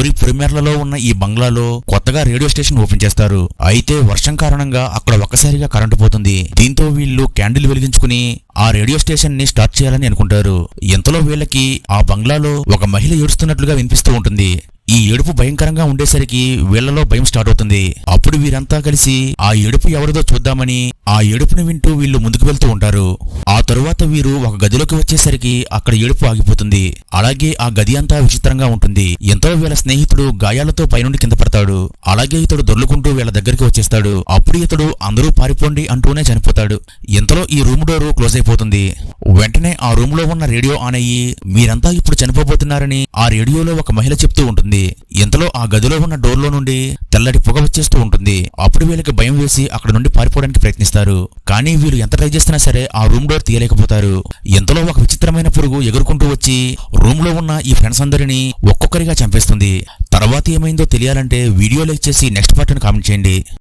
ఊరి పొలిమేరలలో ఉన్న ఈ బంగ్లాలో కొత్తగా రేడియో స్టేషన్ ఓపెన్ చేస్తారు. అయితే వర్షం కారణంగా అక్కడ ఒక్కసారిగా కరెంటు పోతుంది. దీంతో వీళ్ళు క్యాండిల్ వెలిగించుకుని ఆ రేడియో స్టేషన్ ని స్టార్ట్ చేయాలని అనుకుంటారు. ఇంతలో వీళ్ళకి ఆ బంగ్లాలో ఒక మహిళ ఏడుస్తున్నట్లుగా వినిపిస్తూ ఉంటుంది. ఈ ఏడుపు భయంకరంగా ఉండేసరికి వీళ్లలో భయం స్టార్ట్ అవుతుంది. అప్పుడు వీరంతా కలిసి ఆ ఏడుపు ఎవరిదో చూద్దామని ఆ ఏడుపుని వింటూ వీళ్ళు ముందుకు వెళ్తూ ఉంటారు. ఆ తరువాత వీరు ఒక గదిలోకి వచ్చేసరికి అక్కడ ఏడుపు ఆగిపోతుంది. అలాగే ఆ గది అంతా విచిత్రంగా ఉంటుంది. ఎంతో వీళ్ళ స్నేహితుడు గాయాలతో పైనుండి కింద పడతాడు. అలాగే ఇతడు దొర్లుకుంటూ వీళ్ళ దగ్గరికి వచ్చేస్తాడు. అప్పుడు ఇతడు అందరూ పారిపోండి అంటూనే చనిపోతాడు. ఇంతలో ఈ రూమ్ డోరు క్లోజ్ అయిపోతుంది. వెంటనే ఆ రూమ్ లో ఉన్న రేడియో ఆన్ అయ్యి మీరంతా ఇప్పుడు చనిపోబోతున్నారని ఆ రేడియోలో ఒక మహిళ చెప్తూ ఉంటుంది. ఇంతలో ఆ గదిలో ఉన్న డోర్లో నుండి తెల్లటి పొగ వచ్చేస్తూ ఉంటుంది. అప్పుడు వీళ్ళకి భయం వేసి అక్కడ నుండి పారిపోవడానికి ప్రయత్నిస్తారు. కానీ వీళ్ళు ఎంత ట్రై చేసినా సరే ఆ రూమ్ డోర్ తీయలేకపోతారు. ఇంతలో ఒక విచిత్రమైన పురుగు ఎగురుకుంటూ వచ్చి రూమ్ లో ఉన్న ఈ ఫ్రెండ్స్ అందరినీ ఒక్కొక్కరిగా చంపేస్తుంది. తర్వాత ఏమైందో తెలియాలంటే వీడియో లైక్ చేసి నెక్స్ట్ పార్ట్ ని కామెంట్ చేయండి.